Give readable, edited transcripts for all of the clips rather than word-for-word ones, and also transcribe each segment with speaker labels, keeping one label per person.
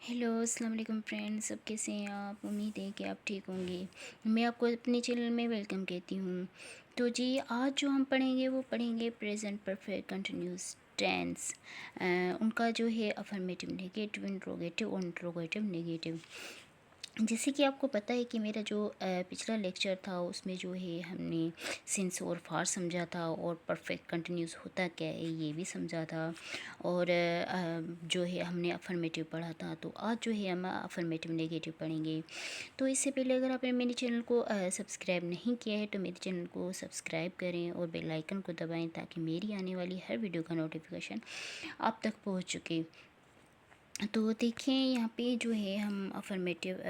Speaker 1: Hello अस्सलाम वालेकुम friends, सब कैसे हैं आप। उम्मीद है कि आप ठीक होंगे। मैं आपको अपने चैनल में वेलकम कहती हूँ। तो जी, आज जो हम पढ़ेंगे वो पढ़ेंगे प्रेजेंट परफेक्ट कंटिन्यूस टेंस। उनका जो है अफर्मेटिव नेगेटिव, इंट्रोगेटिव और इंट्रोगेटिव नेगेटिव। जैसे कि आपको पता है कि मेरा जो पिछला लेक्चर था उसमें जो है हमने सिंस और फार समझा था और परफेक्ट कंटिन्यूस होता क्या है ये भी समझा था। और जो है हमने अफर्मेटिव पढ़ा था। तो आज जो है हम अफर्मेटिव नेगेटिव पढ़ेंगे। तो इससे पहले अगर आपने मेरे चैनल को सब्सक्राइब नहीं किया है तो मेरे चैनल को सब्सक्राइब करें और बेल आइकन को दबाएं ताकि मेरी आने वाली हर वीडियो का नोटिफिकेशन आप तक पहुंच चुके। तो देखिए यहाँ पे जो है हम अफर्मेटिव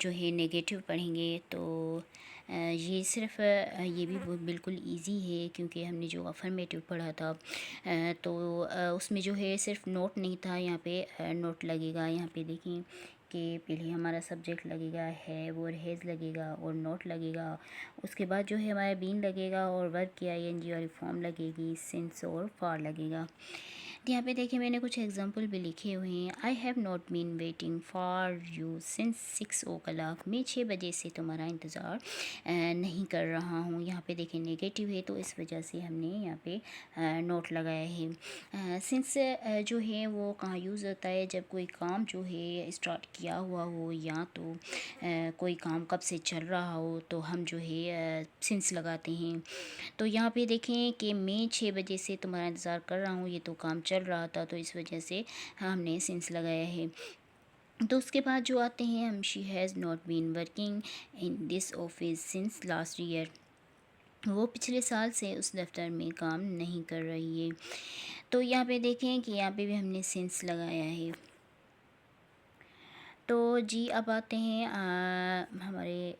Speaker 1: जो है नेगेटिव पढ़ेंगे। तो ये सिर्फ ये भी बिल्कुल इजी है क्योंकि हमने जो अफर्मेटिव पढ़ा था तो उसमें जो है सिर्फ नोट नहीं था। यहाँ पे नोट लगेगा। यहाँ पे देखें कि पहले हमारा सब्जेक्ट लगेगा है और हैज़ लगेगा और नोट लगेगा। उसके बाद जो है हमारा बीन लगेगा और वर्ब की आईएनजी वाली फॉर्म लगेगी, सिंस और फार लगेगा। यहाँ पे देखिए मैंने कुछ एग्जांपल भी लिखे हुए हैं। I have not been waiting for you since 6 o'clock। मैं 6 बजे से तुम्हारा इंतज़ार नहीं कर रहा हूँ। यहाँ पे देखिए नेगेटिव है तो इस वजह से हमने यहाँ पे नोट लगाया है। सिंस जो है वो कहाँ यूज़ होता है जब कोई काम जो है स्टार्ट किया हुआ हो या तो कोई काम कब से चल रहा हो तो हम जो है सिंस लगाते हैं। तो यहाँ पे देखें कि मैं 6 बजे से तुम्हारा इंतज़ार कर रहा हूँ, ये तो काम चल रहा था तो इस वजह से हमने सिंस लगाया है। तो उसके बाद जो आते हैं हम, she has not been working in this office since last year. वो पिछले साल से उस दफ्तर में काम नहीं कर रही है। तो यहाँ पे देखें कि यहाँ पे भी हमने सिंस लगाया है। तो जी अब आते हैं हमारे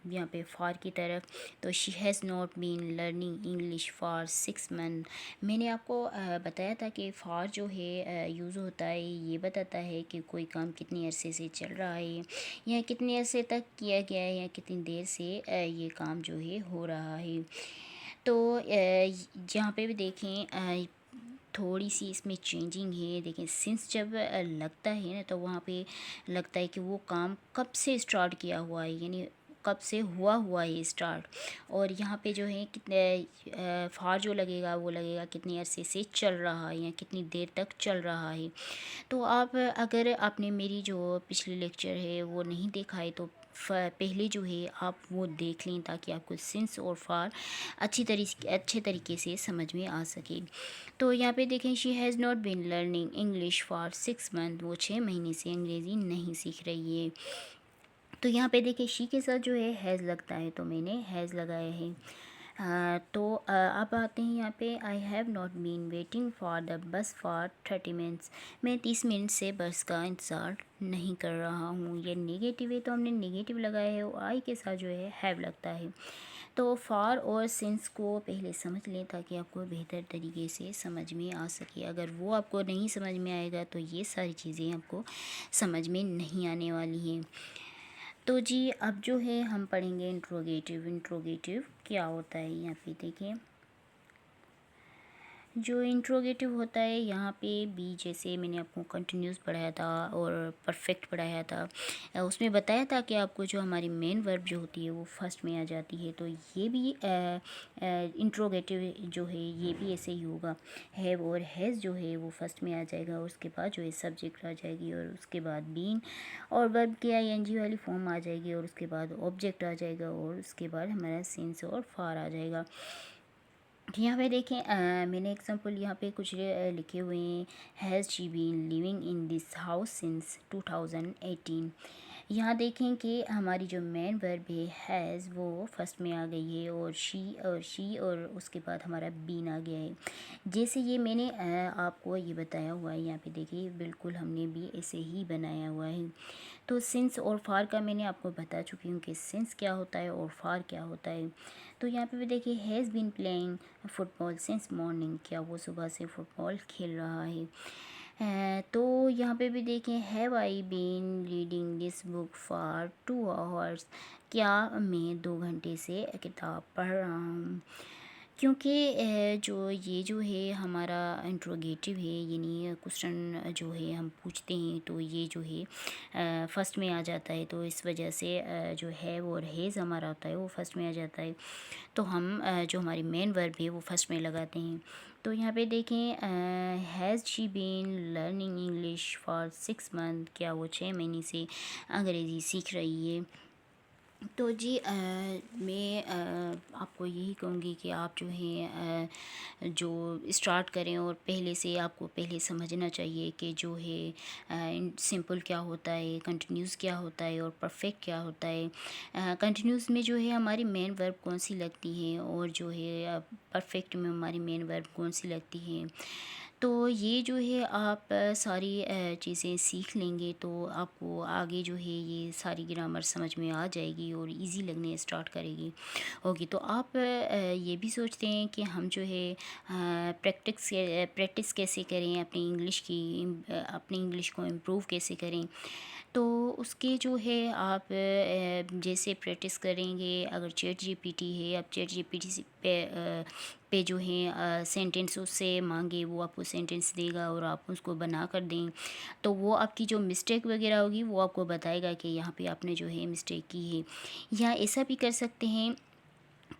Speaker 1: यहाँ पे फार की तरफ। तो she has not been learning English for 6 month. मैंने आपको बताया था कि फार जो है यूज़ होता है, ये बताता है कि कोई काम कितनी अरसे से चल रहा है या कितने अरसे तक किया गया है या कितनी देर से ये काम जो है हो रहा है। तो यहाँ पे भी देखें थोड़ी सी इसमें चेंजिंग है। देखिए सिंस जब लगता है ना तो वहाँ पे लगता है कि वो काम कब से स्टार्ट किया हुआ है, यानी कब से हुआ है स्टार्ट। और यहाँ पे जो है कितने फार जो लगेगा वो लगेगा कितने अरसे से चल रहा है या कितनी देर तक चल रहा है। तो आप अगर आपने मेरी जो पिछली लेक्चर है वो नहीं देखा है तो पहले जो है आप वो देख लें ताकि आपको सिंस और फार अच्छे तरीके से समझ में आ सके। तो यहाँ पे देखें she has not been learning English for 6 month. वो 6 महीने से अंग्रेज़ी नहीं सीख रही है। तो यहाँ पे देखिए शी के साथ जो है हैज़ लगता है तो मैंने हैज़ लगाया है। तो अब आते हैं यहाँ पे I have not been waiting for the bus for 30 minutes. मैं 30 मिनट से बस का इंतज़ार नहीं कर रहा हूँ। ये नेगेटिव है तो हमने नेगेटिव लगाया है और आई के साथ जो है हैव लगता है। तो फॉर और सिंस को पहले समझ लें ताकि आपको बेहतर तरीके से समझ में आ सके। अगर वो आपको नहीं समझ में आएगा तो ये सारी चीज़ें आपको समझ में नहीं आने वाली हैं। तो जी अब जो है हम पढ़ेंगे इंट्रोगेटिव। इंट्रोगेटिव क्या होता है यहाँ पे देखें। जो इंट्रोगेटिव होता है यहाँ पे बी, जैसे मैंने आपको कंटिन्यूस पढ़ाया था और परफेक्ट पढ़ाया था, उसमें बताया था कि आपको जो हमारी मेन वर्ब जो होती है वो फर्स्ट में आ जाती है। तो ये भी इंट्रोगेटिव जो है ये भी ऐसे ही होगा। हैव और हैज़ जो है वो फर्स्ट में आ जाएगा, उसके बाद जो है सब्जेक्ट आ जाएगी और उसके बाद बीन और वर्ब की आईएनजी वाली फॉर्म आ जाएगी और उसके बाद ऑब्जेक्ट आ जाएगा और उसके बाद हमारा सिंस और फार आ जाएगा। यहाँ पे देखें मैंने एग्जांपल यहाँ पे कुछ लिखे हुए हैं। Has she been living in this house since 2018। यहाँ देखें कि हमारी जो मेन वर्ब है हैज़ वो फर्स्ट में आ गई है और शी और उसके बाद हमारा बीन आ गया है। जैसे ये मैंने आपको ये बताया हुआ है, यहाँ पे देखिए बिल्कुल हमने भी ऐसे ही बनाया हुआ है। तो सिंस और फार का मैंने आपको बता चुकी हूँ कि सिंस क्या होता है और फार क्या होता है। तो यहाँ पे भी देखिए has been playing football since morning. क्या वो सुबह से फुटबॉल खेल रहा है। तो यहाँ पे भी देखें have I been reading this book for 2 hours। क्या मैं 2 घंटे से किताब पढ़ रहा हूँ। क्योंकि जो ये जो है हमारा इंट्रोगेटिव है, यानी क्वेश्चन जो है हम पूछते हैं तो ये जो है फर्स्ट में आ जाता है, तो इस वजह से जो है वो हैज़ हमारा होता है वो फर्स्ट में आ जाता है। तो हम जो हमारी मेन वर्ब है वो फर्स्ट में लगाते हैं। तो यहाँ पे देखें, has she been learning English for 6 month, क्या वो 6 महीने से अंग्रेज़ी सीख रही है। तो जी मैं आपको यही कहूँगी कि आप जो है जो स्टार्ट करें, और पहले से आपको पहले समझना चाहिए कि जो है सिंपल क्या होता है, कंटिन्यूस क्या होता है और परफेक्ट क्या होता है। कंटिन्यूस में जो है हमारी मेन वर्ब कौन सी लगती है, और जो है परफेक्ट में हमारी मेन वर्ब कौन सी लगती है। तो ये जो है आप सारी चीज़ें सीख लेंगे तो आपको आगे जो है ये सारी ग्रामर समझ में आ जाएगी और इजी लगने स्टार्ट करेगी होगी। तो आप ये भी सोचते हैं कि हम जो है प्रैक्टिस कैसे करें अपनी इंग्लिश की, अपनी इंग्लिश को इम्प्रूव कैसे करें। तो उसके जो है आप जैसे प्रैक्टिस करेंगे, अगर चैट जीपीटी है, आप चैट जीपीटी पे जो है सेंटेंस उससे मांगे, वो आपको सेंटेंस देगा और आप उसको बना कर दें, तो वो आपकी जो मिस्टेक वगैरह होगी वो आपको बताएगा कि यहाँ पे आपने जो है मिस्टेक की है। या ऐसा भी कर सकते हैं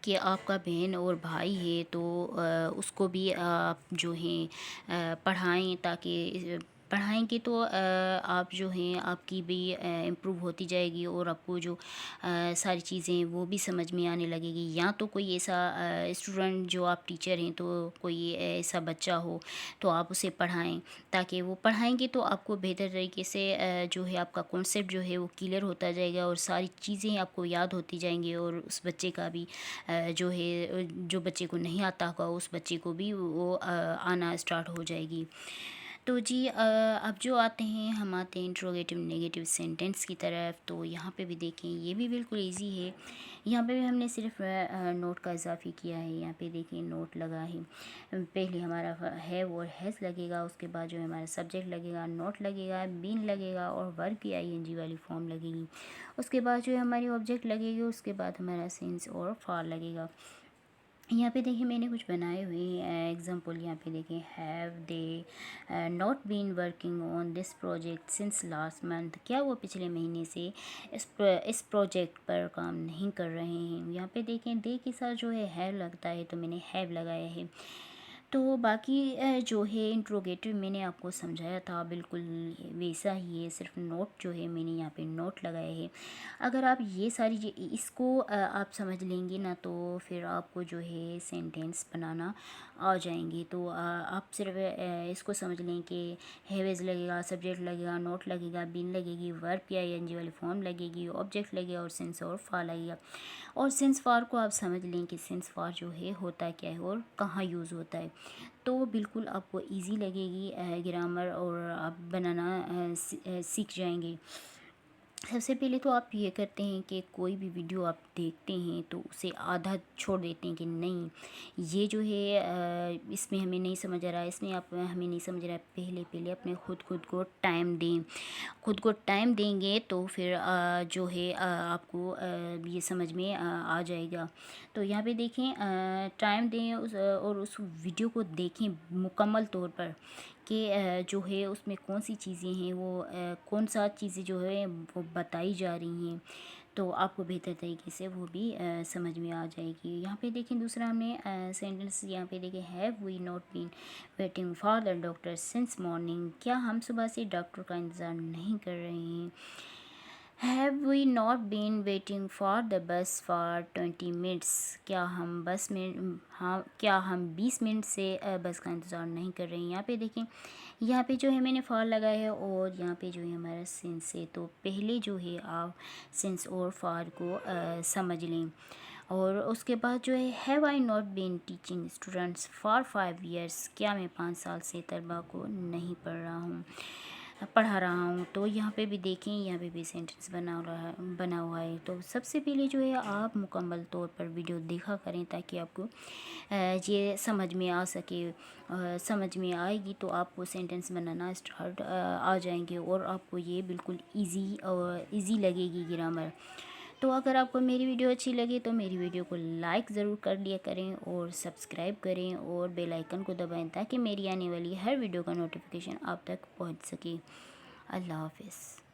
Speaker 1: कि आपका बहन और भाई है तो उसको भी आप जो हैं पढ़ाएं, ताकि पढ़ाएंगे तो आप जो हैं आपकी भी इम्प्रूव होती जाएगी और आपको जो सारी चीज़ें वो भी समझ में आने लगेगी। या तो कोई ऐसा स्टूडेंट जो आप टीचर हैं तो कोई ऐसा बच्चा हो तो आप उसे पढ़ाएं, ताकि वो पढ़ाएंगे तो आपको बेहतर तरीके से जो है आपका कॉन्सेप्ट जो है वो क्लियर होता जाएगा और सारी चीज़ें आपको याद होती जाएंगी, और उस बच्चे का भी जो है जो बच्चे को नहीं आता होगा उस बच्चे को भी वो आना स्टार्ट हो जाएगी। तो जी अब जो आते हैं हम आते हैं इंट्रोगेटिव नेगेटिव सेंटेंस की तरफ। तो यहाँ पे भी देखें ये भी बिल्कुल इजी है। यहाँ पे भी हमने सिर्फ नोट का इजाफी किया है। यहाँ पे देखें नोट लगा है, पहले हमारा है और हैज़ लगेगा, उसके बाद जो है हमारा सब्जेक्ट लगेगा, नोट लगेगा, बीन लगेगा और वर्ब की आईएनजी वाली फॉर्म लगेगी। उसके बाद जो है हमारी ऑब्जेक्ट लगेगी, उसके बाद हमारा सिंस और फॉर लगेगा। यहाँ पे देखिए मैंने कुछ बनाए हुए हैं एग्जांपल। यहाँ पे देखिए have they not been working on this project since last month, क्या वो पिछले महीने से इस प्रोजेक्ट पर काम नहीं कर रहे हैं। यहाँ पे देखें दे के साथ जो है हैव लगता है तो मैंने हैव लगाया है। तो बाकी जो है इंट्रोगेटिव मैंने आपको समझाया था बिल्कुल वैसा ही है, सिर्फ नोट जो है मैंने यहाँ पे नोट लगाया है। अगर आप ये सारी इसको आप समझ लेंगे ना तो फिर आपको जो है सेंटेंस बनाना आ जाएंगे। तो आप सिर्फ इसको समझ लें कि हैवेज लगेगा, सब्जेक्ट लगेगा, नोट लगेगा, बीन लगेगी, वर्ब की आईएनजी वाली फॉर्म लगेगी, ऑब्जेक्ट लगेगा और सेंस और फॉर लगेगा। और सेंस फॉर को आप समझ लें कि सेंस फॉर जो है होता क्या है और कहाँ यूज़ होता है। तो बिल्कुल आपको इजी लगेगी ग्रामर और आप बनाना सीख जाएंगे। सबसे पहले तो आप ये करते हैं कि कोई भी वीडियो आप देखते हैं तो उसे आधा छोड़ देते हैं कि नहीं ये जो है इसमें हमें नहीं समझ आ रहा है, इसमें आप हमें नहीं समझ रहा है। पहले पहले अपने खुद को टाइम दें। खुद को टाइम देंगे तो फिर जो है आपको ये समझ में आ जाएगा। तो यहाँ पे देखें टाइम दें और उस वीडियो को देखें मुकम्मल तौर पर कि जो है उसमें कौन सी चीज़ें हैं, वो कौन सा चीज़ें जो है वो बताई जा रही हैं, तो आपको बेहतर तरीके से वो भी समझ में आ जाएगी। यहाँ पे देखें दूसरा हमने सेंटेंस यहाँ पे देखें have we not been waiting for the doctor since morning, क्या हम सुबह से डॉक्टर का इंतज़ार नहीं कर रहे हैं। Have we not been waiting for the bus for 20 minutes, क्या हम 20 मिनट से बस का इंतज़ार नहीं कर रहे हैं। यहाँ पे देखें यहाँ पे जो है मैंने फॉर लगाया है और यहाँ पे जो है हमारा सिंस है। तो पहले जो है आप सिंस और फॉर को समझ लें। और उसके बाद जो है have I not been teaching students for 5 years, क्या मैं 5 साल से तलबा को नहीं पढ़ा रहा हूँ। तो यहाँ पे भी देखें यहाँ पे भी सेंटेंस बना हुआ है। तो सबसे पहले जो है आप मुकम्मल तौर पर वीडियो देखा करें ताकि आपको ये समझ में आ सके। समझ में आएगी तो आपको सेंटेंस बनाना स्टार्ट आ जाएंगे और आपको ये बिल्कुल इजी लगेगी ग्रामर। तो अगर आपको मेरी वीडियो अच्छी लगी तो मेरी वीडियो को लाइक ज़रूर कर लिया करें और सब्सक्राइब करें और बेल आइकन को दबाएं ताकि मेरी आने वाली हर वीडियो का नोटिफिकेशन आप तक पहुंच सके। अल्लाह हाफ़िज़।